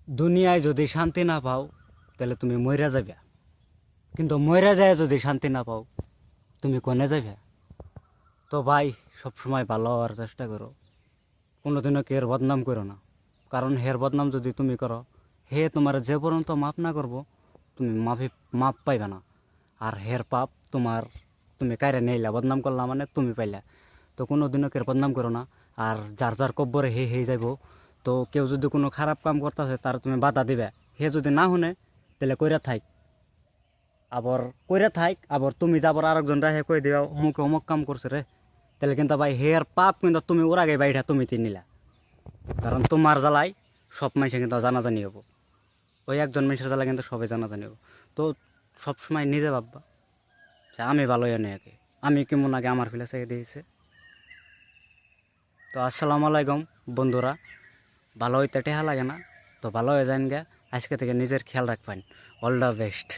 দুনিয়ায় যদি শান্তি না পাও তাহলে তুমি মইরা যাবে, কিন্তু মইরা যায় যদি শান্তি না পাও তুমি কোনে যাবে? তো ভাই, সবসময় ভালো হওয়ার চেষ্টা করো, কোনোদিনও কের বদনাম করো না। কারণ হের বদনাম যদি তুমি করো, হে তোমার যে পর্যন্ত মাফ না করবো তুমি মাপ পাইবে না। আর হের পাপ তোমার, তুমি কাইরে নেইলা বদনাম করলা মানে তুমি পাইলা। তো কোনোদিনও কের বদনাম করো না। আর যার যার কব্বরে হে যাইব। তো কেউ যদি কোনো খারাপ কাম করতেছে তার তুমি বাধা দিবে, হে যদি না শুনে তাহলে কইরা থাক। আবার তুমি যাবার আরেকজন রাহে কই দিবা অমুকে অমুক কাম করছে রে, তাহলে কিন্তু ভাই হের পাপ কিন্তু তুমি ওর আগে বাইঠা তুমি নিলা। কারণ তোমার জ্বালাই সব মানুষে কিন্তু জানাজানি হবো, ওই একজন মানুষের জ্বালা কিন্তু সবাই জানাজানি হবো। তো সবসময় নিজে ভাববা যে আমি ভালো এনে আগে, আমি কেমন আগে আমার ফিলে চেয়ে দিয়েছে। তো আসসালামু আলাইকুম বন্ধুরা, ভালো হইতে টেহা লাগে না, তো ভালো হয়ে যান গে। আজকে থেকে নিজের খেয়াল রাখবেন। All the best.